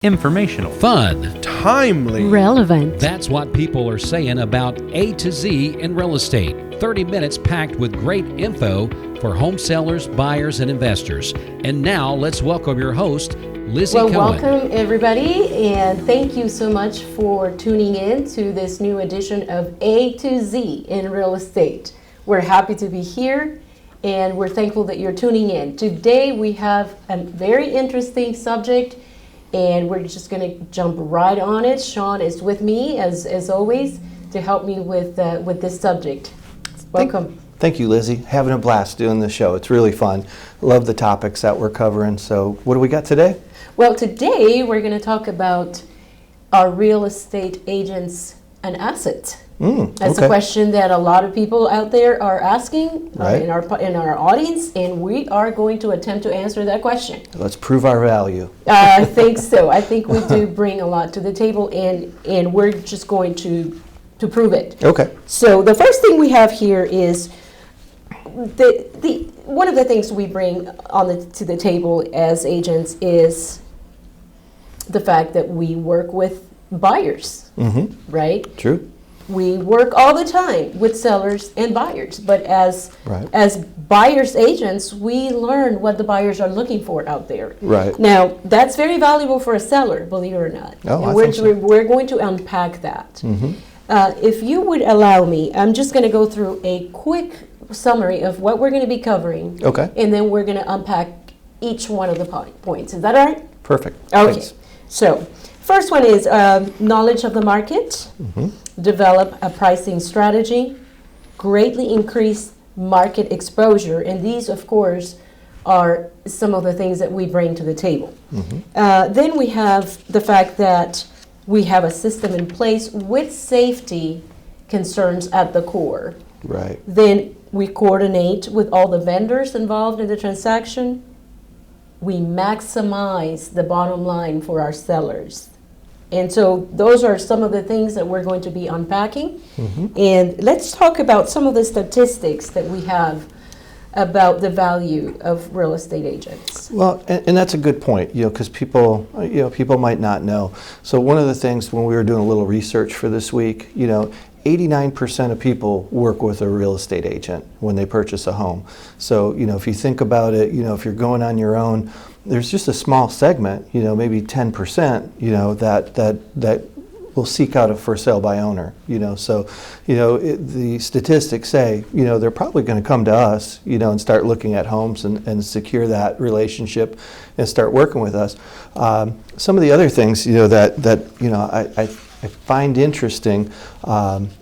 Informational, fun, timely, relevant. That's what people are saying about A to Z in real estate. 30 minutes packed with great info for home sellers, buyers, and investors. And now let's welcome your host, Lizzy Cohen. Welcome everybody, and thank you so much for tuning in to this new edition of A to Z in real estate. We're happy to be here, and we're thankful that you're tuning in. Today we have a very interesting subject, and we're just going to jump right on it. Shawn is with me, as always, to help me with this subject. Welcome. Thank you, Lizzy. Having a blast doing this show. It's really fun. Love the topics that we're covering. So what do we got today? Well, today we're going to talk about are real estate agents an asset? That's a question that a lot of people out there are asking in our audience, and we are going to attempt to answer that question. Let's prove our value. I think so. I think we do bring a lot to the table, and we're just going to prove it. Okay. So the first thing we have here is the one of the things we bring to the table as agents is the fact that we work with buyers, right? True. We work all the time with sellers and buyers, but as buyers agents, we learn what the buyers are looking for out there. Right. Now, that's very valuable for a seller, believe it or not. Oh, and I think so. we're going to unpack that. If you would allow me, I'm just going to go through a quick summary of what we're going to be covering. Okay. And then we're going to unpack each one of the points. Is that all right? Perfect. Okay. Thanks. So, first one is knowledge of the market, develop a pricing strategy, greatly increase market exposure, and these, of course, are some of the things that we bring to the table. Then we have the fact that we have a system in place with safety concerns at the core. Right. Then we coordinate with all the vendors involved in the transaction. We maximize the bottom line for our sellers. And so those are some of the things that we're going to be unpacking. And let's talk about some of the statistics that we have about the value of real estate agents. Well, and that's a good point, because people might not know. So one of the things when we were doing a little research for this week, 89% of people work with a real estate agent when they purchase a home. So, if you think about it, if you're going on your own, there's just a small segment, maybe 10%, that will seek out a for sale by owner, So, the statistics say, they're probably going to come to us, and start looking at homes and secure that relationship and start working with us. Some of the other things, I find interesting,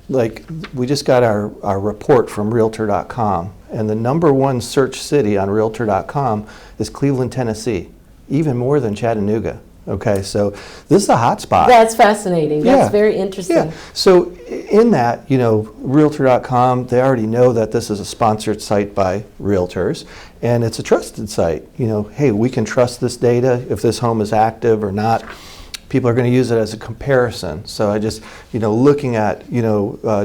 like we just got our report from Realtor.com, and the #1 search city on Realtor.com is Cleveland, Tennessee, even more than Chattanooga. Okay, so this is a hot spot. That's fascinating. That's very interesting. Yeah. So in that, Realtor.com, they already know that this is a sponsored site by realtors, and it's a trusted site. Hey, we can trust this data if this home is active or not. People are going to use it as a comparison. So I just, looking at,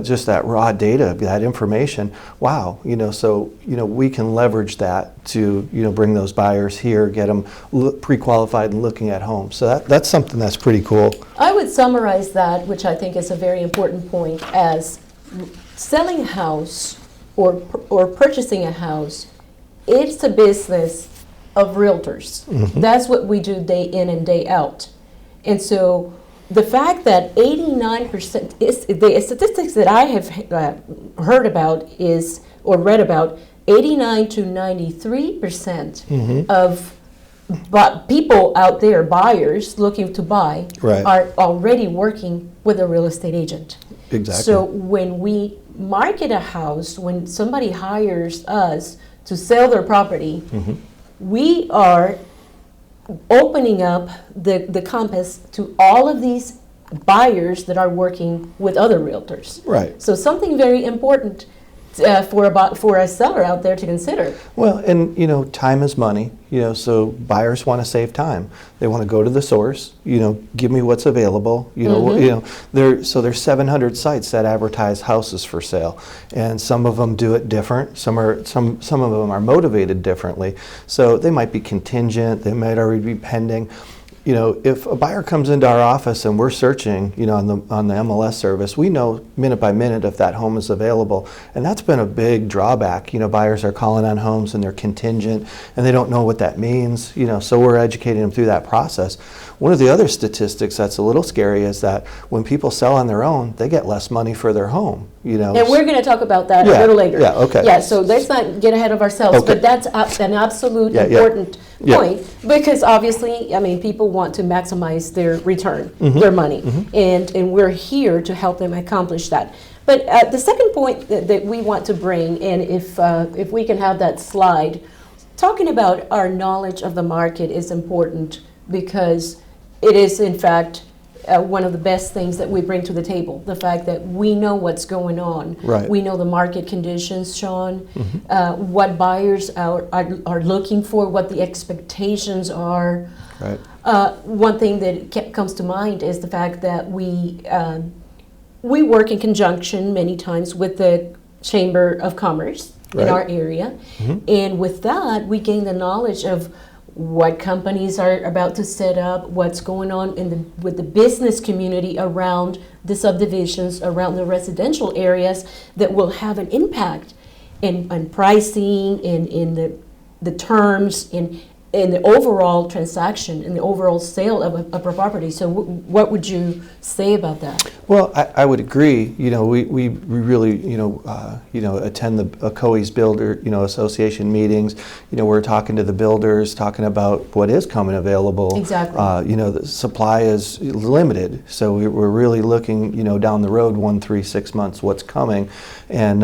just that raw data, that information, wow, so, we can leverage that to, bring those buyers here, get them pre-qualified and looking at homes. So that's something that's pretty cool. I would summarize that, which I think is a very important point, as selling a house or purchasing a house, it's a business of realtors. That's what we do day in and day out. And so the fact that 89%, the statistics that I have heard about or read about, 89 to 93% of people out there, buyers looking to buy, are already working with a real estate agent. Exactly. So when we market a house, when somebody hires us to sell their property, we are opening up the compass to all of these buyers that are working with other realtors. Right. So something very important for a seller out there to consider. Well, and time is money. So buyers want to save time. They want to go to the source. Give me what's available. There's 700 sites that advertise houses for sale, and some of them do it different. Some of them are motivated differently. So they might be contingent. They might already be pending. if a buyer comes into our office and we're searching, on the MLS service, we know minute by minute if that home is available, and that's been a big drawback. Buyers are calling on homes and they're contingent, and they don't know what that means. So we're educating them through that process. One of the other statistics that's a little scary is that when people sell on their own, they get less money for their home. And we're going to talk about that a little later. Yeah. Okay. Yeah. So let's not get ahead of ourselves, Okay. but that's an absolute important point, because obviously, people want to maximize their return, their money, and we're here to help them accomplish that. But the second point that we want to bring, and if we can have that slide, talking about our knowledge of the market is important, because it is in fact one of the best things that we bring to the table. The fact that we know what's going on. Right. We know the market conditions, Shawn, what buyers are looking for, what the expectations are. Right. One thing that comes to mind is the fact that we work in conjunction many times with the Chamber of Commerce in our area. And with that, we gain the knowledge of what companies are about to set up, what's going on with the business community around the subdivisions, around the residential areas, that will have an impact in pricing, in the terms, in the overall transaction, in the overall sale of a property. So what would you say about that? Well, I would agree. We really attend the COE's Builder Association meetings. We're talking to the builders, talking about what is coming available. Exactly. The supply is limited, so we're really looking down the road 1, 3, 6 months what's coming, and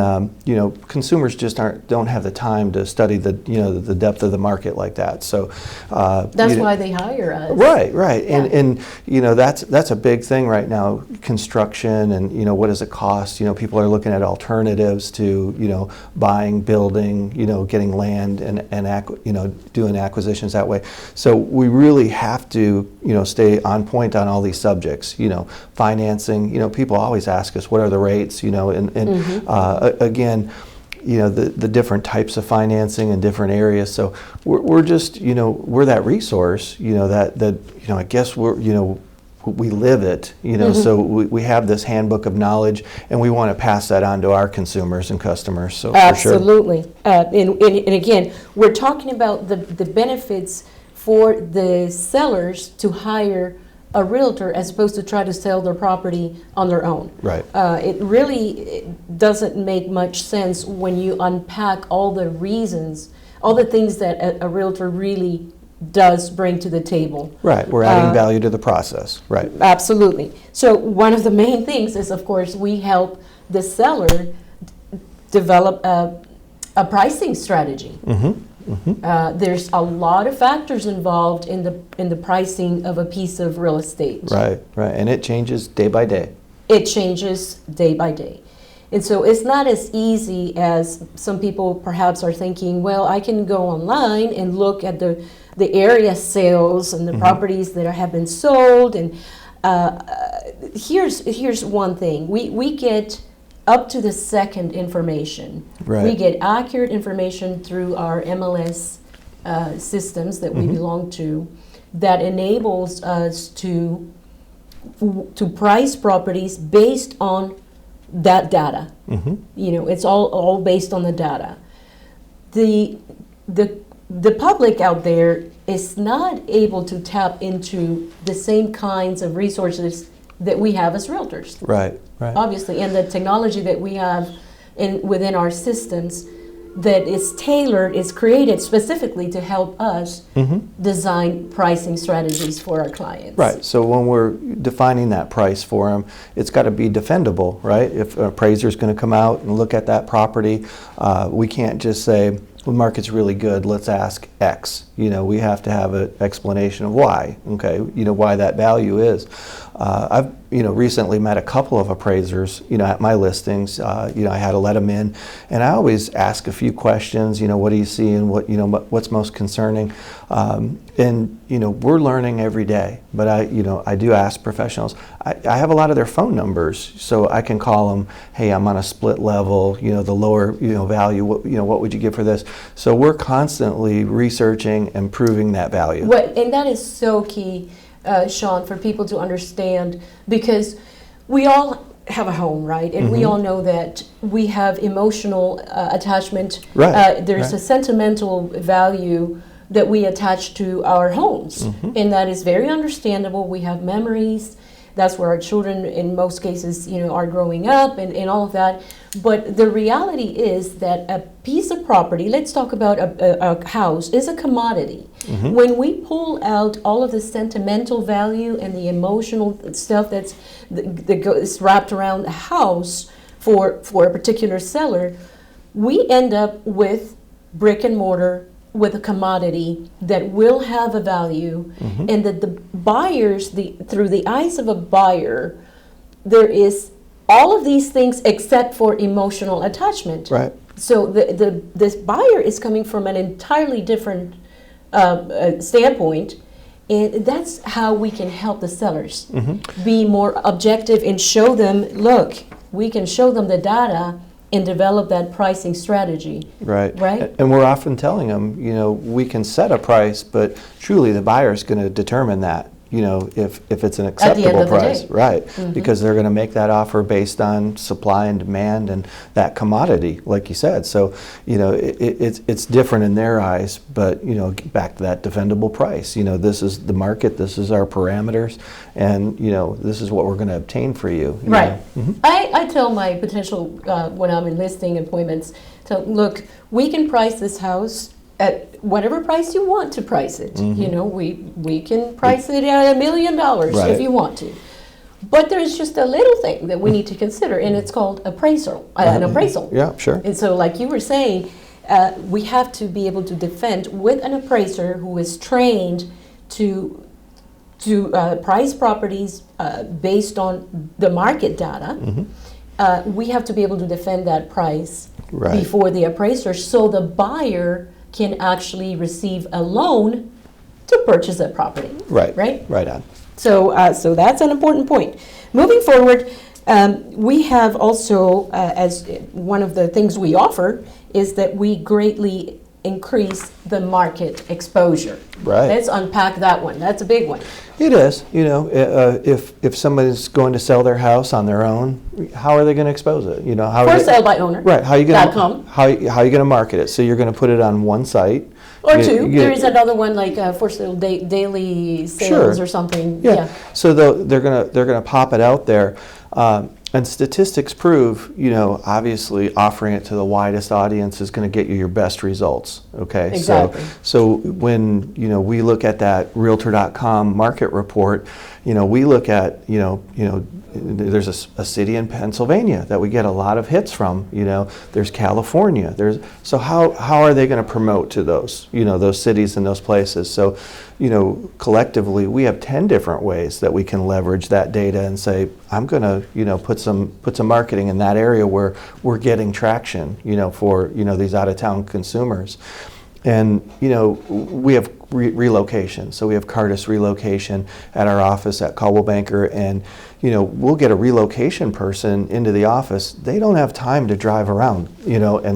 consumers just don't have the time to study the depth of the market like that. So that's why they hire us. Right. Yeah. And that's a big thing right now. Construction and what does it cost? People are looking at alternatives to buying, building, getting land and doing acquisitions that way. So we really have to stay on point on all these subjects. Financing. People always ask us what are the rates. Again, the different types of financing in different areas. So we're just, we're that resource, that I guess we live it, so we have this handbook of knowledge, and we want to pass that on to our consumers and customers. So absolutely. For sure. And again, we're talking about the benefits for the sellers to hire a realtor as opposed to try to sell their property on their own. Right. It really doesn't make much sense when you unpack all the reasons, all the things that a realtor really does bring to the table. Right. We're adding value to the process. Right. Absolutely. So one of the main things is, of course, we help the seller develop a pricing strategy. There's a lot of factors involved in the pricing of a piece of real estate. Right, and it changes day by day. It changes day by day. And so it's not as easy as some people perhaps are thinking, well, I can go online and look at the area sales and the properties that have been sold. And here's one thing. We get up to the second information. Right. We get accurate information through our MLS systems that we belong to, that enables us to price properties based on that data. It's all based on the data. The public out there is not able to tap into the same kinds of resources that we have as realtors. Right. Obviously, and the technology that we have within our systems that is tailored, is created specifically to help us design pricing strategies for our clients. Right. So when we're defining that price for them, it's got to be defendable, right? If an appraiser is going to come out and look at that property, we can't just say, well, the market's really good, let's ask X. We have to have an explanation of why, okay, why that value is. I've recently met a couple of appraisers, at my listings. I had to let them in, and I always ask a few questions. What do you see, and what's most concerning? And we're learning every day. But I do ask professionals. I have a lot of their phone numbers, so I can call them. Hey, I'm on a split level. The lower value. What would you give for this? So we're constantly researching and proving that value. And that is so key. Shawn, for people to understand, because we all have a home, right? And we all know that we have emotional attachment. Right. There's a sentimental value that we attach to our homes, and that is very understandable. We have memories. That's where our children, in most cases, are growing up, and all of that. But the reality is that a piece of property, let's talk about a house, is a commodity. When we pull out all of the sentimental value and the emotional stuff that is wrapped around a house for a particular seller, we end up with brick and mortar, with a commodity that will have a value, and that the buyers, through the eyes of a buyer, there is all of these things except for emotional attachment. Right. So this buyer is coming from an entirely different standpoint, and that's how we can help the sellers be more objective and show them, look, we can show them the data and develop that pricing strategy. Right. Right. And we're often telling them, we can set a price, but truly the buyer is going to determine that, if it's an acceptable of the price. day. Right. Because they're going to make that offer based on supply and demand and that commodity, like you said. So, it's different in their eyes, but, back to that defendable price. This is the market, this is our parameters, and, this is what we're going to obtain for you. Right. I tell my potential, when I'm in listing appointments, look, we can price this house at whatever price you want to price it. We can price it at $1 million Right. if you want to. But there's just a little thing that we need to consider, and it's called appraisal. An appraisal. Yeah, sure. And so, like you were saying, we have to be able to defend with an appraiser who is trained to price properties based on the market data. We have to be able to defend that price before the appraiser, so the buyer can actually receive a loan to purchase that property. Right. Right? Right on. So that's an important point. Moving forward, we have also, as one of the things we offer, is that we greatly increase the market exposure. Right. Let's unpack that one. That's a big one. It is. If somebody's going to sell their house on their own, how are they going to expose it? For sale by owner. Right. How are you going .com. to how are you going to market it? So you're going to put it on one site. Or two. There is another one like for sale daily sales or something. Yeah. So they're gonna pop it out there. And statistics prove, obviously offering it to the widest audience is going to get you your best results. Okay. Exactly. So when we look at that Realtor.com market report, we look at there's a city in Pennsylvania that we get a lot of hits from. There's California. So how are they going to promote to those those cities and those places? So collectively we have 10 different ways that we can leverage that data and say, I'm going to put some marketing in that area where we're getting traction for these out of town consumers. And we have relocation. So we have Cardis relocation at our office at Coldwell Banker, and we'll get a relocation person into the office. They don't have time to drive around, and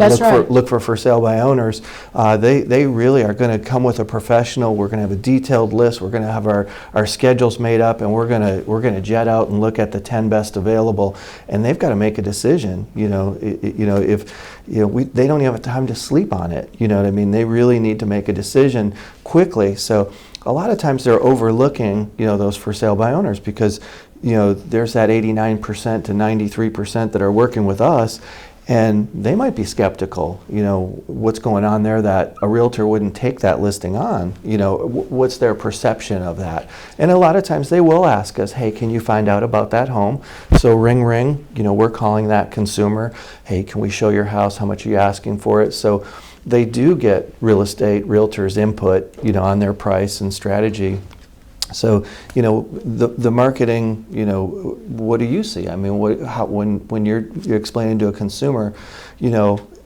look for sale by owners. They really are going to come with a professional. We're going to have a detailed list. We're going to have our schedules made up, and we're going to jet out and look at the 10 best available. And they've got to make a decision. If they don't even have time to sleep on it. You know what I mean? They really need to make a decision quickly. So a lot of times they're overlooking, those for sale by owners because, there's that 89% to 93% that are working with us, and they might be skeptical, what's going on there that a realtor wouldn't take that listing on, what's their perception of that? And a lot of times they will ask us, hey, can you find out about that home? So ring, we're calling that consumer, hey, can we show your house? How much are you asking for it? So they do get real estate realtors' input, on their price and strategy. So, the marketing, what do you see? I mean, when you're explaining to a consumer,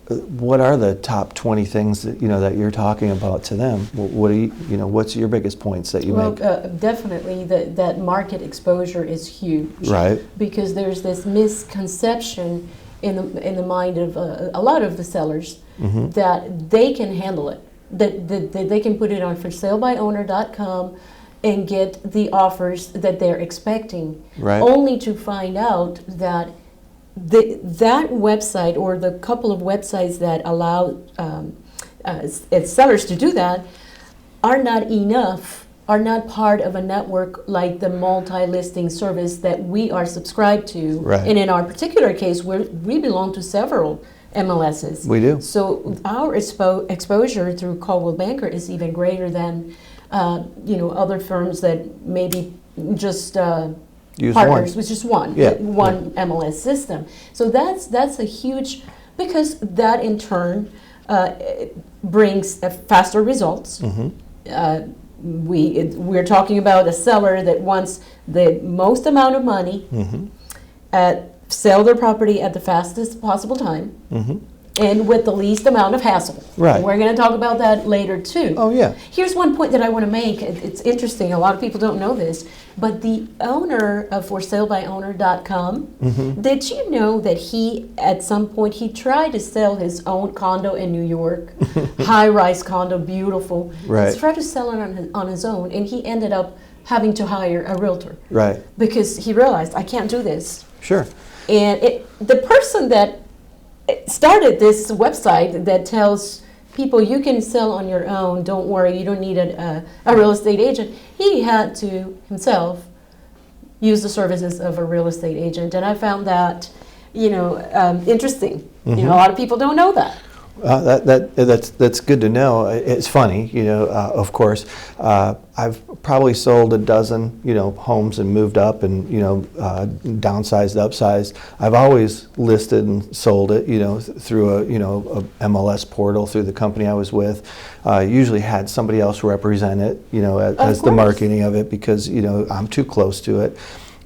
what are the top 20 things that that you're talking about to them? What do what's your biggest points that you make? Definitely that market exposure is huge. Right. Because there's this misconception in the mind of a lot of the sellers that they can handle it, that they can put it on for salebyowner.com and get the offers that they're expecting, Right. only to find out that that website or the couple of websites that allow sellers to do that are not enough, are not part of a network like the multi-listing service that we are subscribed to. Right. And in our particular case, we belong to several MLSs. We do. So our exposure through Coldwell Banker is even greater than other firms that maybe just Use partners one. with just one Yeah. MLS system. So that's a huge, because that in turn brings faster results. Mm-hmm. We're talking about a seller that wants the most amount of money, Mm-hmm. sell their property at the fastest possible time, Mm-hmm. and with the least amount of hassle. Right. And we're going to talk about that later too. Oh, yeah. Here's one point that I want to make. It's interesting. A lot of people don't know this, but the owner of ForSaleByOwner.com, Mm-hmm. did you know that he, at some point, he tried to sell his own condo in New York, high-rise condo, beautiful. Right. He tried to sell it on his own, and he ended up having to hire a realtor Right. because he realized, I can't do this. Sure. And the person that started this website that tells people you can sell on your own, don't worry, you don't need a real estate agent, he had to himself use the services of a real estate agent. And I found that, interesting. Mm-hmm. A lot of people don't know that. That's good to know. It's funny, of course. I've probably sold a dozen, homes and moved up and, downsized, upsized. I've always listed and sold it, through a MLS portal through the company I was with. Usually had somebody else represent it, as the marketing of it because, I'm too close to it.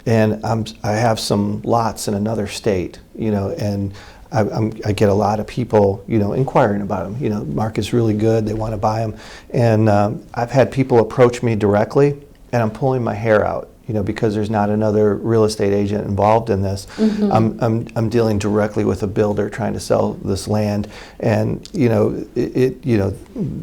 And I have some lots in another state, and I get a lot of people, inquiring about them. Market's really good. They want to buy them, and I've had people approach me directly, and I'm pulling my hair out, because there's not another real estate agent involved in this. Mm-hmm. I'm dealing directly with a builder trying to sell this land, and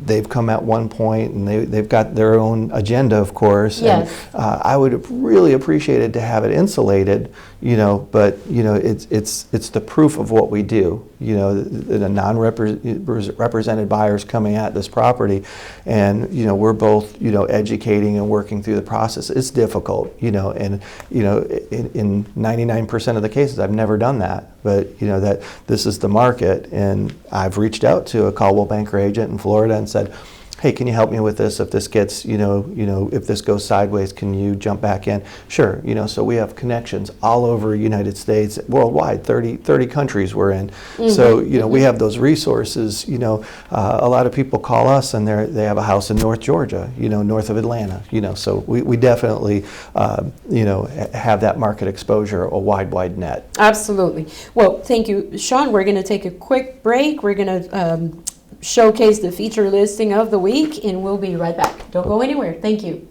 they've come at one point, and they've got their own agenda, of course. Yes. And I would have really appreciated to have it insulated. But it's the proof of what we do. The non-represented buyers coming at this property, and we're both educating and working through the process. It's difficult, and in 99% of the cases I've never done that. But that this is the market, and I've reached out to a Coldwell Banker agent in Florida and said, hey, can you help me with this? If this gets, if this goes sideways, can you jump back in? Sure, so we have connections all over the United States, worldwide, 30 countries we're in. Mm-hmm. So, we have those resources. A lot of people call us and they have a house in North Georgia, north of Atlanta, so we definitely, have that market exposure, a wide net. Absolutely. Well, thank you, Shawn. We're going to take a quick break. We're going to showcase the feature listing of the week, and we'll be right back. Don't go anywhere. Thank you.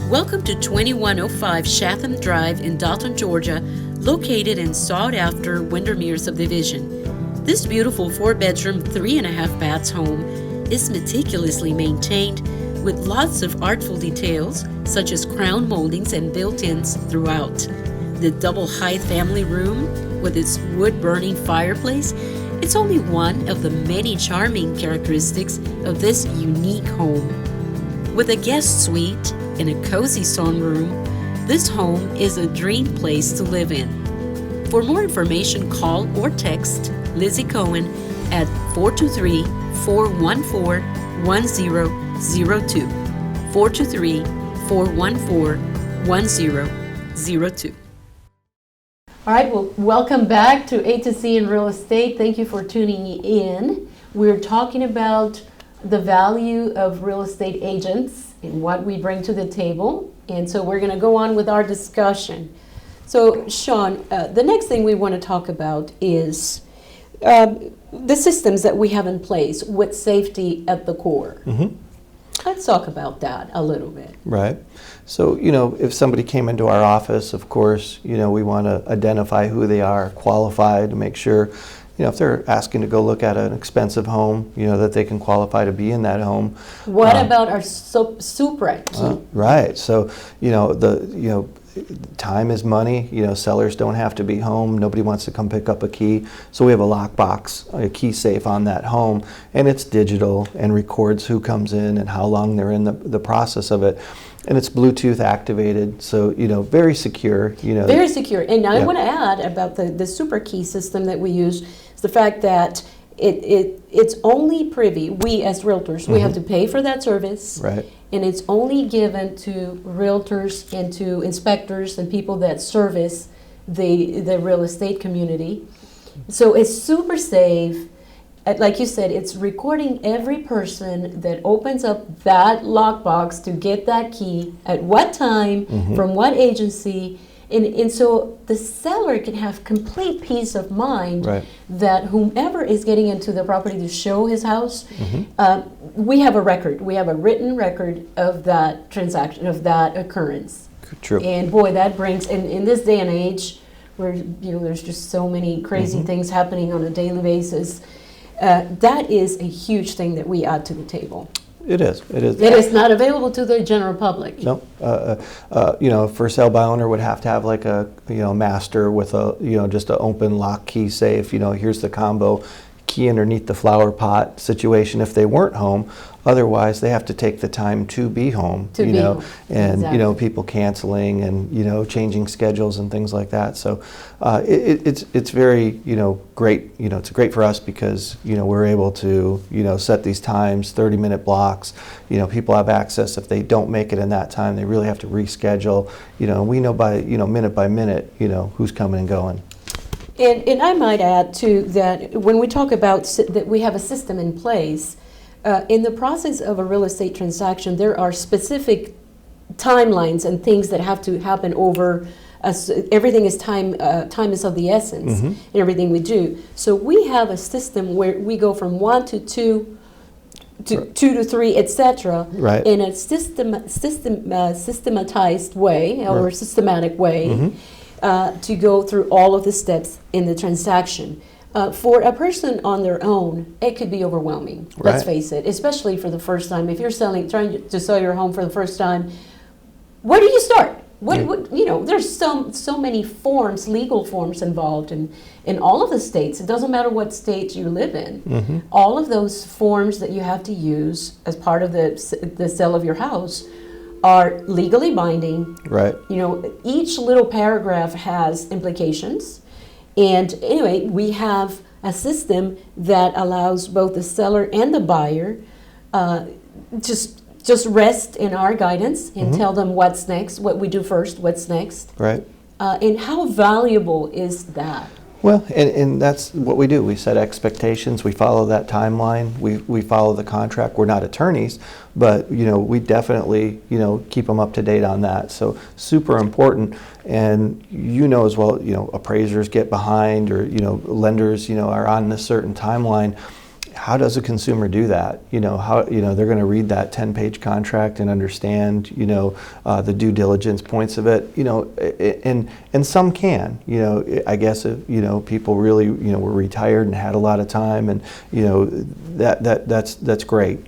Welcome to 2105 Chatham Drive in Dalton, Georgia, located in sought-after Windermere subdivision. This beautiful 4-bedroom, 3.5 baths home is meticulously maintained with lots of artful details such as crown moldings and built-ins throughout. The double-height family room with its wood-burning fireplace, it's only one of the many charming characteristics of this unique home. With a guest suite and a cozy sunroom, this home is a dream place to live in. For more information, call or text Lizzy Cohen at 423-414-1002. 423-414-1002. All right, well, welcome back to A to Z in Real Estate. Thank you for tuning in. We're talking about the value of real estate agents and what we bring to the table. And so we're going to go on with our discussion. So, Shawn, the next thing we want to talk about is the systems that we have in place with safety at the core. Mm-hmm. Let's talk about that a little bit. Right. So, if somebody came into our office, of course, we want to identify who they are, qualified, to make sure, if they're asking to go look at an expensive home, that they can qualify to be in that home. What about our super key? Right. So, time is money. Sellers don't have to be home. Nobody wants to come pick up a key. So we have a lockbox, a key safe on that home, and it's digital and records who comes in and how long they're in the process of it. And it's Bluetooth activated, so very secure. Very secure. And I Yeah. want to add about the super key system that we use is the fact that it's only privy. We as realtors, we have to pay for that service. Right. And it's only given to realtors and to inspectors and people that service the real estate community. So it's super safe. Like you said, it's recording every person that opens up that lockbox to get that key, at what time, from what agency. And so the seller can have complete peace of mind Right. that whomever is getting into the property to show his house, we have a record. We have a written record of that transaction, of that occurrence. True. And boy, that brings, in this day and age, where there's just so many crazy things happening on a daily basis, that is a huge thing that we add to the table. It is. It is. It is not available to the general public. No, for sale by owner would have to have like a master with a just an open lock key safe. Here's the combo key underneath the flower pot situation if they weren't home. Otherwise, they have to take the time to be home. And Exactly. people canceling and changing schedules and things like that. So it's very great. It's great for us because we're able to set these times, 30-minute blocks. People have access. If they don't make it in that time, they really have to reschedule. We know by minute by minute who's coming and going. And I might add too that when we talk about that we have a system in place, in the process of a real estate transaction, there are specific timelines and things that have to happen over. Everything is time. Time is of the essence in everything we do. So we have a system where we go from 1 to 2 to 2 to 3, etc. Right. In a systematized way or Right. systematic way. To go through all of the steps in the transaction. For a person on their own, it could be overwhelming. Let's Right. face it, especially for the first time. If you're trying to sell your home for the first time, where do you start? There's so many forms, legal forms involved in all of the states. It doesn't matter what state you live in. All of those forms that you have to use as part of the sale of your house are legally binding. Right. Each little paragraph has implications. And anyway, we have a system that allows both the seller and the buyer just rest in our guidance and tell them what's next, what we do first, what's next. Right. And how valuable is that? Well, and that's what we do. We set expectations. We follow that timeline. We follow the contract. We're not attorneys, but we definitely keep them up to date on that. So super important. And as well, appraisers get behind, or lenders are on a certain timeline. How does a consumer do that? How they're going to read that 10-page contract and understand the due diligence points of it. And some can. I guess if people really were retired and had a lot of time, and that's great.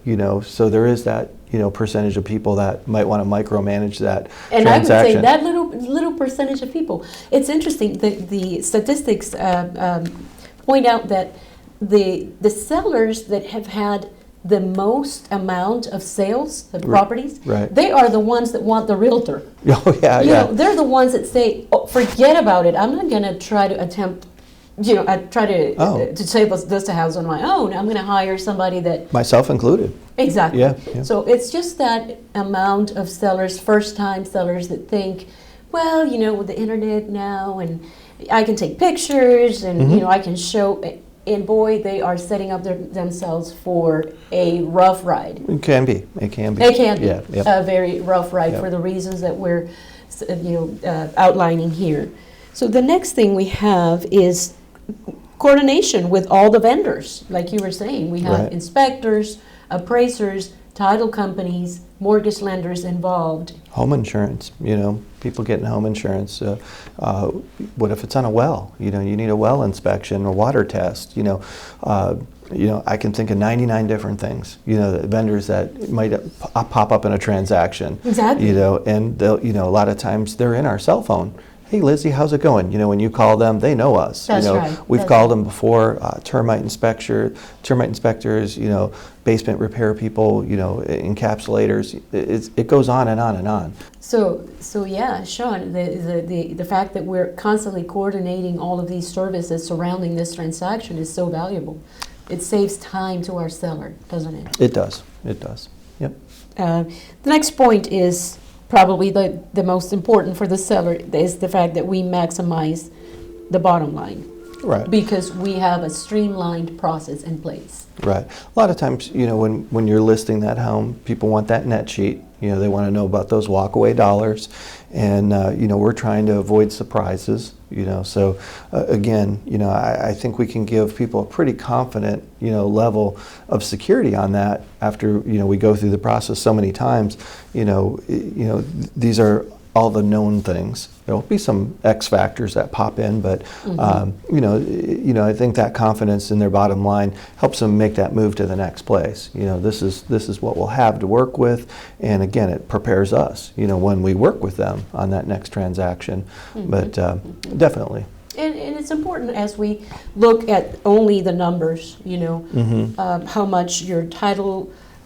So there is that percentage of people that might want to micromanage that And transaction. I would say that little percentage of people. It's interesting. The statistics point out that the sellers that have had the most amount of sales of properties, Right. they are the ones that want the realtor. Oh yeah, They're the ones that say, forget about it. I'm not going to try to attempt, I try to save this house on my own. I'm going to hire somebody that. Myself included. Exactly. Yeah. So it's just that amount of sellers, first-time sellers that think, well, with the internet now, and I can take pictures, and I can show. And boy, they are setting up themselves for a rough ride. It can be. It can be Yeah. Yep. a very rough ride Yep. for the reasons that we're, outlining here. So the next thing we have is coordination with all the vendors. Like you were saying, we have Right. inspectors, appraisers, title companies, mortgage lenders involved. Home insurance, people getting home insurance. What if it's on a well? You need a well inspection, a water test. I can think of 99 different things. The vendors that might pop up in a transaction. Exactly. And they'll, a lot of times they're in our cell phone. Hey, Lizzy, how's it going? When you call them, they know us. That's right. We've called them before. Termite inspectors, basement repair people, encapsulators. It goes on and on and on. So yeah, Shawn, the fact that we're constantly coordinating all of these services surrounding this transaction is so valuable. It saves time to our seller, doesn't it? It does. Yep. The next point is probably the most important for the seller, is the fact that we maximize the bottom line. Right. Because we have a streamlined process in place. Right. A lot of times, when you're listing that home, people want that net sheet. They want to know about those walkaway dollars. And, we're trying to avoid surprises, So, again, I think we can give people a pretty confident, level of security on that after, we go through the process so many times. These are all the known things. There will be some X factors that pop in, but I think that confidence in their bottom line helps them make that move to the next place. This is what we'll have to work with, and again, it prepares us. When we work with them on that next transaction. But definitely. And it's important as we look at only the numbers. How much your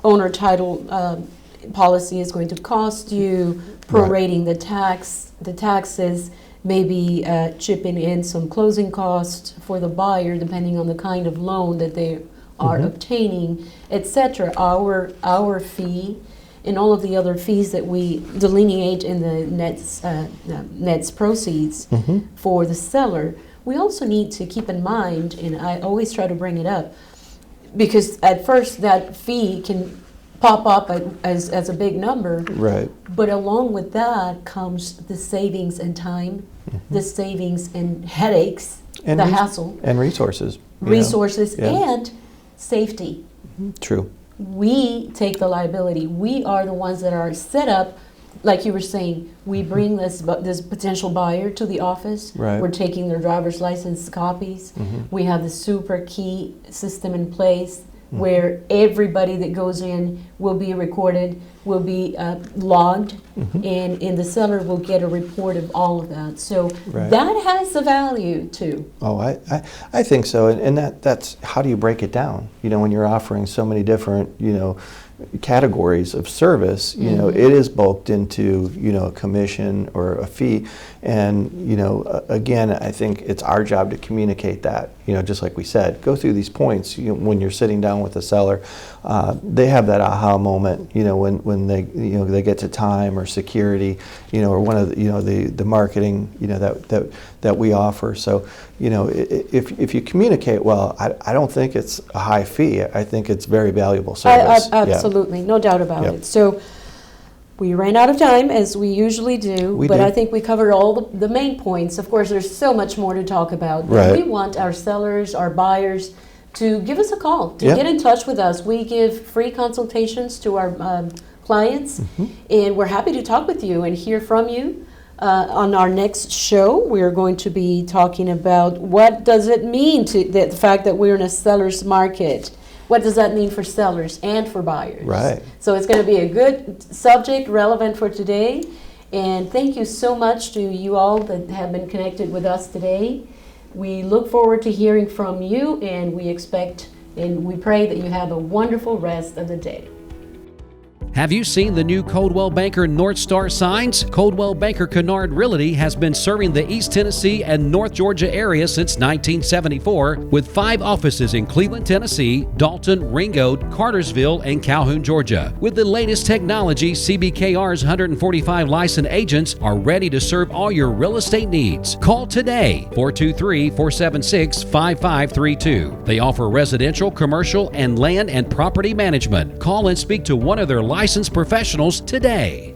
owner title policy is going to cost you, prorating the taxes, maybe chipping in some closing costs for the buyer depending on the kind of loan that they are obtaining, etc. Our fee and all of the other fees that we delineate in the nets proceeds for the seller. We also need to keep in mind, and I always try to bring it up, because at first that fee can pop up as a big number. Right. But along with that comes the savings in time, the savings in headaches, and the hassle. And resources. And safety. True. We take the liability. We are the ones that are set up, like you were saying, we bring this potential buyer to the office. Right. We're taking their driver's license copies. We have the super key system in place, where everybody that goes in will be recorded, will be logged, and the seller will get a report of all of that. So that has a value too. Oh, I think so, and that's how do you break it down? When you're offering so many different categories of service, it is bulked into a commission or a fee, and again, I think it's our job to communicate that. Just like we said, go through these points. When you're sitting down with the seller, they have that aha moment. When they get to time or security, or one of the marketing that we offer. So if you communicate well, I don't think it's a high fee. I think it's very valuable service. Absolutely, no doubt about it. So we ran out of time, as we usually do, but I think we covered all the main points. Of course, there's so much more to talk about. Right. We want our sellers, our buyers, to give us a call, to get in touch with us. We give free consultations to our clients, and we're happy to talk with you and hear from you. On our next show, we're going to be talking about what does it mean to the fact that we're in a seller's market. What does that mean for sellers and for buyers? Right. So it's going to be a good subject, relevant for today. And thank you so much to you all that have been connected with us today. We look forward to hearing from you, and we expect and we pray that you have a wonderful rest of the day. Have you seen the new Coldwell Banker North Star signs? Coldwell Banker Kinard Realty has been serving the East Tennessee and North Georgia area since 1974, with 5 offices in Cleveland, Tennessee, Dalton, Ringgold, Cartersville, and Calhoun, Georgia. With the latest technology, CBKR's 145 licensed agents are ready to serve all your real estate needs. Call today, 423-476-5532. They offer residential, commercial, and land and property management. Call and speak to one of their licensed professionals today.